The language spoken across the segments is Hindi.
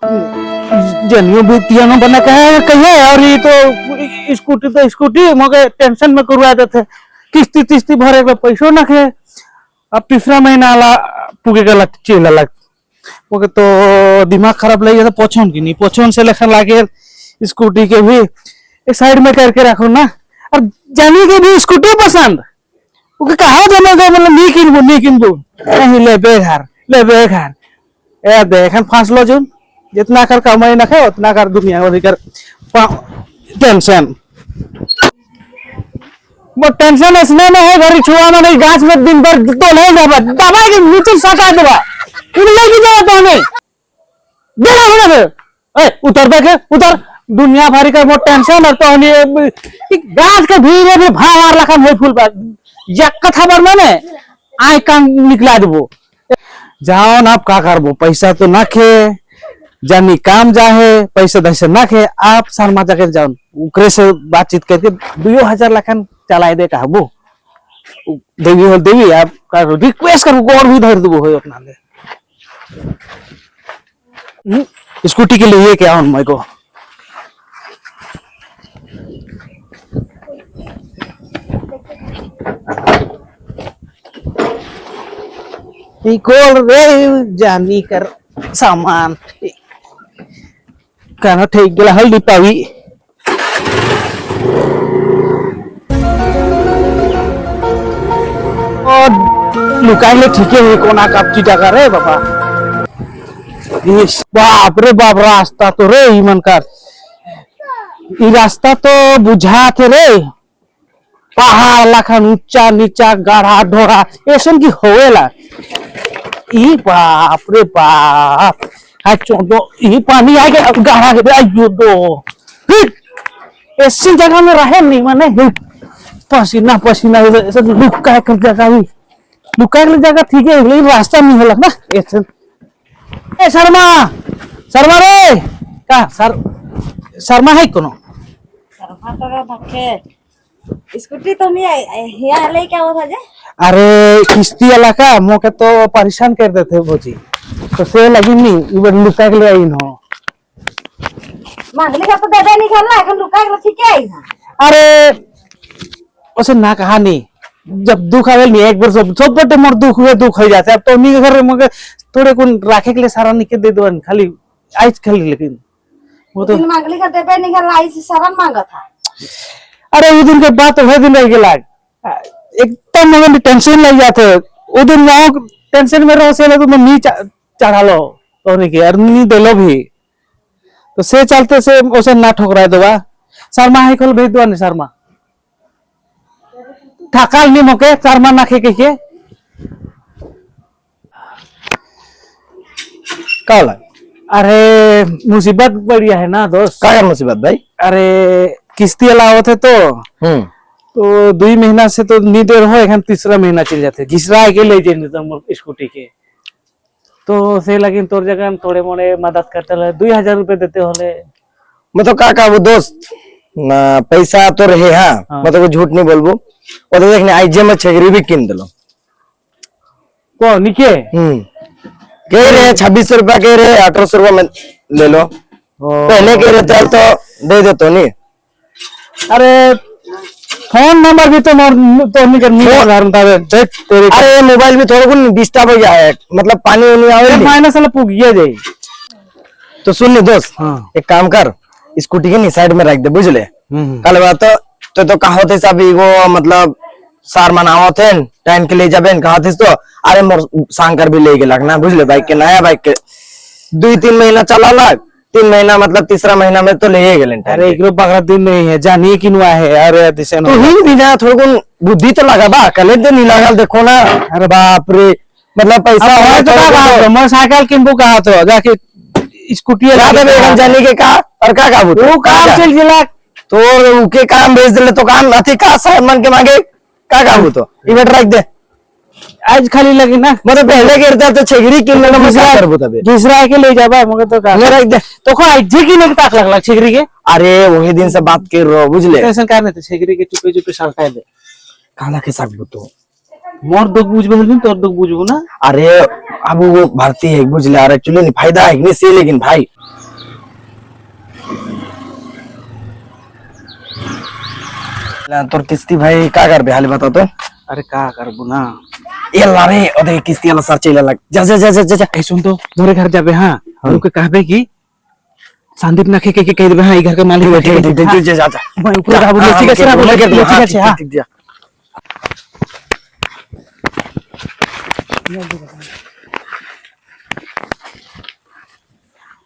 जनियो भी पियानो बना के कहिए। और ये तो स्कूटी मगे टेंशन में करवा देते, किस्ती तिस्ती भरे के पैसों ना खे। अब तीसरा महीना आला पुगे गला चेला लग मगे तो दिमाग खराब लग जाता। पोछन की नहीं पोछन से लेखन लागे स्कूटी के भी एक साइड में करके रखो ना। और जानी के भी स्कूटी पसंद ओके कहा जमेगा मतलब नहीं किनबो नहीं ले बेघर ए देखन फांसलो जुन जितना कर कमाई ना खे उतना कर दुनिया वाली कर टेंशन वो टेंशन इसने में है घर छुआ में नहीं गाछ में दिन भर तो नहीं जाबा दबा के नीचे सटा देबा उन लगी जाए तो हमें देना होना ए उतर देखे उतर दुनिया भरी का वो टेंशन और तो नहीं गाछ के भीड़ में भावार लखन होई फूल बा एक कथा पर मैंने आय कान निकला देबो जाओ ना आप का करबो पैसा तो ना खे जानी काम जाहे पैसा दैसे ना खे आप शर्मा जाके जाओ उकरे से बातचीत करके 2000 लखन चलाए दे कहबो देवी आप कर रिक्वेस्ट करो और भी धर देबो होय अपना ले स्कूटी के लिए क्या हूं मैं को रे जानी कर सामान karena tegel hal di pawi oh luka ले ठीक है कोना कापची टाका रे बाबा इस बाप रे बाप रास्ता तो रे ईमान कर ई रास्ता तो बुझा थे रे पहाड़ लखन ऊंचा नीचा गाढ़ा ढोरा ऐसन की होवेला ई बाप रे बाप चोदो ये पानी आ गया गाढ़ा के आयो दो ऐसी जगह में रहे नहीं माने पसीना पसीना ऐसा लुका कर जगह ठीक है लेकिन रास्ता नहीं होला ना ऐसे ए शर्मा रे का शर्मा है कोनो शर्मा तो भक्के स्कूटी तो नहीं यहाँ ले क्या होता जे अरे किस्ती वाला का मोके तो परेशान कर देते भोजी तो से लगी नहीं इबर लुका के ले आई न मांगले का तो दे नहीं खेलना এখন लुका के ठीक है अरे उसे ना कहा नहीं जब दुख आवे नहीं एक बार सब बटे मोर दुख हो जाता है। अब तो नहीं के घर में थोड़े कोन राखे के लिए सारा निके दे दो खाली आइस खाली लेकिन वो तो मांगले का दे नहीं खेलना आइस सारा मांगा था। अरे उस दिन के बाद तो है दिन रह गया एकदम मगर टेंशन लग जाते उस दिन वहां टेंशन में रहो से तो मैं नी चढ़ा लो तो नहीं के नहीं दे लो भी तो से चलते से उसे ना ठोकराए दोबा शर्मा है खोल भेज दो नहीं शर्मा ठाकाल नहीं मोके शर्मा ना खे के काला अरे मुसीबत बढ़िया है ना दोस्त क्या मुसीबत भाई अरे किस्ती लाओ थे तो 2 महीना से तो नहीं दे रहो एखन तीसरा महीना चल जाते घिसरा के ले जाए तो स्कूटी के तो से लेकिन तोर जगह थोड़े मोड़े मदद करते ले 2000 रुपए देते होले मैं तो का वो दोस्त ना पैसा तो रहे हाँ मैं तो झूठ नहीं बोलबो और तो देखने आईजे में छगरी भी किन दलो को निके कह रहे 2600 रुपया कह रहे 1800 रुपया में ले लो पहले कह रहे थे तो दे दे तो नहीं अरे फोन नंबर भी तो तेरे अरे मोबाइल भी थोड़ा कुछ डिस्टर्ब हो गया है मतलब पानी वानी आवे माइनस वाला पुग गया जाए तो सुन ले दोस्त एक काम कर स्कूटी के नी साइड में रख दे बुझले कल बात तो कहा थे सब वो मतलब सार मनाओ थे टाइम के ले जाबे कहा थे तो अरे मोर सांकर भी ले गेला ना बुझले बाइक के नया बाइक के 2-3 महीना चला लग 3 महीना मतलब तीसरा महीना में तो ले गेले अरे एक बकरा दिन नहीं है जानिए किनवा है अरे दिसे तो ही बिना थोड़ा बुद्धि तो लगा बा कल दिन नहीं लगा देखो ना अरे बाप रे मतलब पैसा है तो मोटरसाइकिल किनको कहा तो जाके स्कूटी जाने के का और का वो काम चल जिला तो उके काम भेज दे तो काम अति का मन के मांगे का काबू तो इवेंट रख दे आज खाली लगी ना मतलब पहले गिरता तो छेगरी किन लेना मजा करबो तबे घिसरा के ले जाबा मगे तो का रख दे तो को आज जी की ने ताक लगला छेगरी के अरे वही दिन से बात कर रहो बुझले टेंशन करने तो छेगरी के चुपे चुपे सल्टा दे काला के सकबो तो मोर दुख बुझबे हलिन तोर दुख बुझबो ना। अरे अब वो भर्ती है बुझले, अरे एक्चुअली नहीं फायदा है नहीं से, लेकिन भाई तोर किस्ती भाई का कर बे हाल बता तो। अरे का करबो ना, ये लारे ओदे किस्ती वाला सर चले लग, जा जा जा जा जा। ए सुन तो मोरे घर जाबे हां, उनके कहबे कि संदीप ना के कह देबे हां ई घर के मालिक ठीक है, ठीक है, जा जा जा। मैं ऊपर रहबो, ठीक है सर, ठीक है हां। ठीक जा।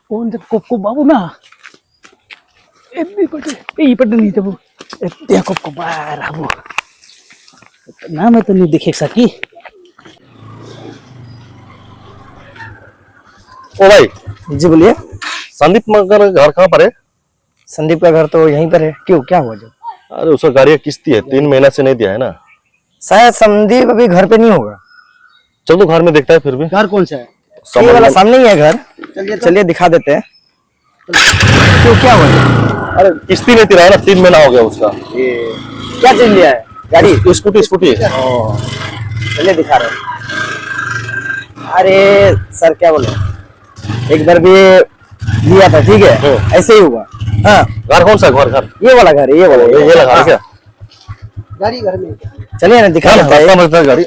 फोन जब कोको बाबू ना एबी पटे ई पटे नहीं तब देखो को बाहर आबो ना, मैं तो नहीं देखे सकी। ओ भाई, जी बोलिए। संदीप मगर घर कहाँ पर है? संदीप का घर तो यहीं पर है, क्यों क्या हुआ जो? अरे उसका गाड़ी की किस्ती है, 3 महीना से नहीं दिया है ना। शायद संदीप अभी घर पे नहीं होगा। चल तो घर में देखता है फिर भी। घर कौन सा है? ये वाला सामने ही है घर, चलिए दिखा देते हैं। क्यों क्या हुआ जो? अरे किस्ती नहीं दिया है ना, 3 महीना हो गया उसका। क्या चीज लिया है? गाड़ी? Scooty scooty. चलिए दिखा रहे हैं। अरे सर क्या बोले, एक बार भी लिया था, ठीक है ऐसे ही हुआ। हाँ घर कौन सा घर? घर ये वाला घर है, ये वाला, ये लगा है क्या? गाड़ी घर में। चलिए ना दिखा देता है, रास्ता में गाड़ी,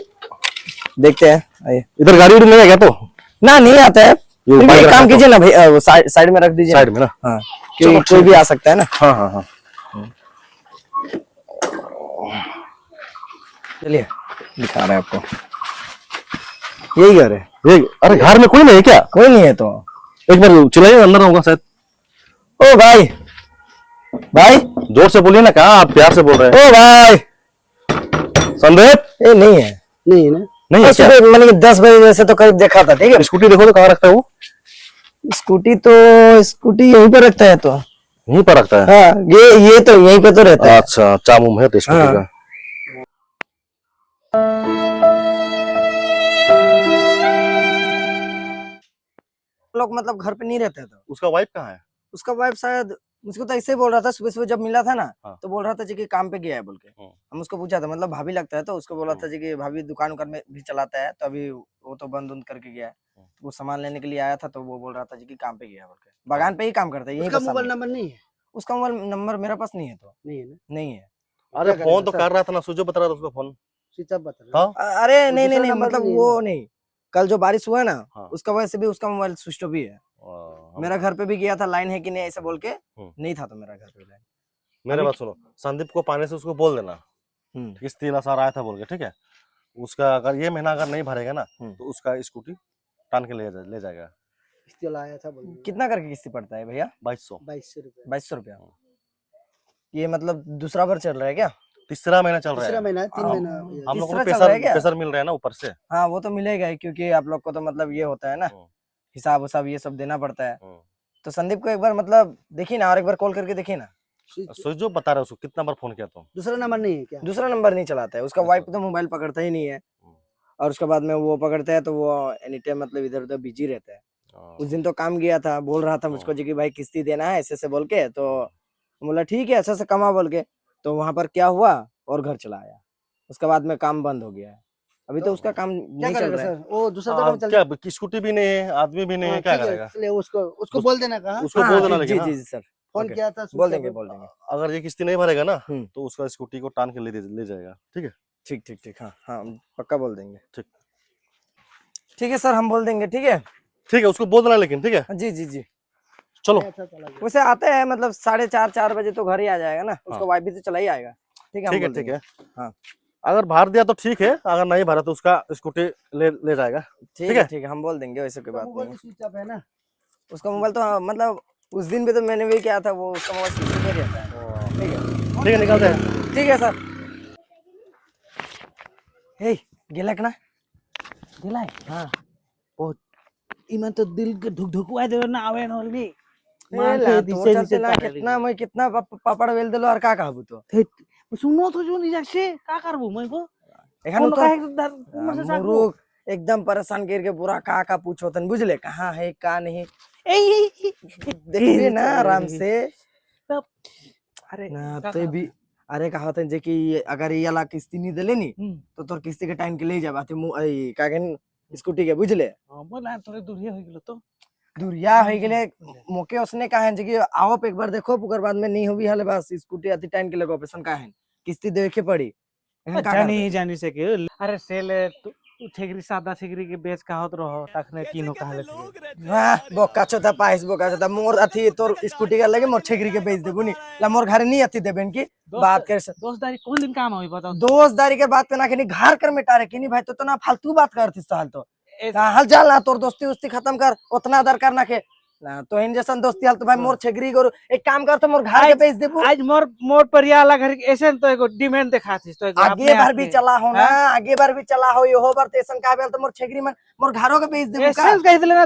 देखते हैं। आइए। इधर गाड़ी उड़ी नहीं है क्या? तो ना नहीं आता है, ये फिर भी बाइक एक काम रखा कीजिए ना भाई, वो साइड में रख दीजिए। साइड में ना। हाँ क्योंकि कोई भी आ सकता है ना। हाँ हाँ हाँ। चलिए दिखा रहे हैं आपको, यही घर है। ये अरे घर में कोई नहीं है क्या? कोई नहीं है तो एक बार चलाइए, अंदर होगा शायद। ओ भाई, भाई जोर से बोलिए ना, कहाँ आप प्यार से बोल रहे हैं? ओ भाई, संदीप ये नहीं है, नहीं है ना? नहीं है क्या? सुबह मैंने 10 बजे से तो करीब देखा था, ठीक है। स्कूटी देखो तो कहाँ रखता है वो? स्कूटी यहीं पे रखता है तो। यहीं पर रखता है। हाँ ये तो यहीं पे तो रहता है। अच्छा, चामुम है तो स्कूटी हाँ। का। लोग मतलब घर पे नहीं रहते तो। उसका वाइफ कहाँ है? उसका वाइफ शायद मुझको तो ऐसे ही बोल रहा था, सुबह सुबह जब मिला था ना, हाँ। तो बोल रहा था जी कि काम पे गया है बोल के। हम उसको पूछा था, मतलब भाभी लगता है, तो उसको बोला था जी कि भाभी दुकान उकान में भी चलाता है, तो अभी वो तो बंद उंद करके गया है। तो वो सामान लेने के लिए आया था, तो वो बोल रहा था जी कि काम पे गया है बोल के। बागान पे ही काम करता है, यही मोबाइल नंबर नहीं है। उसका मोबाइल नंबर मेरे पास नहीं है तो। नहीं है ना? नहीं है। अरे फोन तो कर रहा था ना, सुजो बता रहा था उसका फोन। स्विच ऑफ बता रहा। हाँ अरे नहीं नहीं नहीं, मतलब वो नहीं, कल जो बारिश हुआ ना, हाँ। उसका वजह से भी उसका मोबाइल स्विच ऑफ ही है। मेरा घर पे भी गया था, लाइन है कि नहीं ऐसे बोल के, नहीं था तो मेरा घर पे लाइन। मेरे बात सुनो, संदीप को पाने से उसको बोल देना किस्ती सारा आया था बोल के, ठीक है। उसका अगर ये महीना अगर नहीं भरेगा ना, तो उसका स्कूटी टान के ले जाएगा। किस्ती वाला आया था बोल। कितना करके किस्ती पड़ता है भैया? 2200। 2200 रुपए। 2200 रुपया। ये मतलब दूसरा बार चल रहा है क्या? तीसरा महीना चल रहा है। तीसरा महीना है, 3 हाँ। महीना। हम लोग को तीसरा चल रहा है क्या? प्रेशर मिल रहा है ना ऊपर से। हाँ वो तो मिलेगा ही, क्योंकि आप लोग को तो मतलब ये होता है ना, हिसाब उसाब ये सब देना पड़ता है। तो संदीप को एक बार मतलब देखिए ना, और एक बार कॉल करके देखिए ना। सुजो बता रहा है उसको, कितना बार फोन किया तो? दूसरा नंबर नहीं है क्या? दूसरा नंबर नहीं चलाता है, उसका वाइफ तो मोबाइल पकड़ता ही नहीं है, और उसके बाद में वो पकड़ता है तो वो एनी टाइम मतलब इधर उधर बिजी रहता है। उस दिन तो काम गया था, बोल रहा था मुझको जी कि भाई किस्ती देना है ऐसे ऐसे बोल के, तो बोला ठीक है अच्छा से कमा बोल के। तो वहां पर क्या हुआ, और घर चला आया, उसके बाद में काम बंद हो गया है। अभी तो उसका काम नहीं चल रहा है। वो दूसरा हाँ, चल क्या स्कूटी भी नहीं है, आदमी भी नहीं है, क्या करेगा? चलिए उसको बोल देना कहा। उसको बोल देना, जी लेकिन जी हाँ, जी सर, फोन ओके, किया था, बोल देंगे बोल देंगे। अगर ये किस्ती नहीं भरेगा ना, तो उसका स्कूटी को टान के ले जाएगा, ठीक है। ठीक ठीक ठीक, हाँ हाँ पक्का बोल देंगे। ठीक ठीक है सर, हम बोल देंगे, ठीक है। ठीक है, उसको बोल देना लेकिन, ठीक है। जी जी जी, चलो वैसे आते हैं मतलब 4:30 बजे तो घर ही आ जाएगा ना, उसको वाइफ भी तो चला ही आएगा। ठीक है, हम बोल ठीक देंगे। है। हाँ अगर भर दिया तो ठीक है, अगर नहीं भरा तो उसका स्कूटी ले जाएगा। ठीक है ठीक है, हम बोल देंगे, वैसे कोई बात नहीं। स्विच ऑफ है ना उसका मोबाइल तो हाँ, मतलब उस दिन भी तो मैंने भी किया था, वो उसका मोबाइल स्विच ऑफ ही रहता है। ठीक है ठीक है, निकलते हैं। ठीक है सर। हे गेलक ना, दिलाय हां बहुत इमन तो दिल के धुक धुकवाय देवे ना आवे न होली मार के तोर चलते ना कितना मैं कितना पापड़ बेल देलो और का कहबू तो। सुनो तो जो निजा से का करबो मैं को एखन तो तो मुरुक एकदम परेशान करके पूरा का पूछो तन, बुझले कहाँ है का नहीं, देखिए ना आराम से। अरे ना तो भी अरे कहा होते जे कि अगर ये वाला किस्ती नहीं देले नी तो तोर किस्ती के टाइम के ले जाबा ते का कहन स्कूटी के बुझले बोला तोरे दूरिया हो गेलो तो दुरिया हो गेले मोके उसने कहा जे कि आओ पे एक बार देखो ओकर बाद में नहीं होबी हले बस स्कूटी अति टाइम के लगे ऑपरेशन का है किस्ती देवे के पड़ी एहन का जानी करते? जानी से के अरे सेल तू ठेगरी सादा ठेगरी के बेच का होत रहो तखने किनो कहले थे वाह बोका छोटा पाइस बोका छोटा मोर अथी तोर स्कूटी के लगे मोर छेगरी के बेच देबू नी ला मोर घर नहीं अथी देबेन की बात कर दोस्तदारी कौन दिन काम होई बताओ दोस्तदारी के बात पे ना कि घर कर मिटा रे कि नहीं भाई तो ना फालतू बात करती हाल तो हाल चाल ना तोर दोस्ती उस्ती खत्म कर उतना दरकार ना के ना तो इन जैसा दोस्ती हाल तो भाई मोर छेगरी करो एक काम कर तो मोर घर के बेच देबू आज मोर परियाला घर के ऐसे तो एगो डिमांड दिखातीस तो एगो आगे अपने बार आप भी के। चला हो ना हाँ? आगे बार भी चला हो यो हो बार तेसन का बेल तो मोर छेगरी मन मोर घरों के बेच देबू का ऐसे कह दिले ना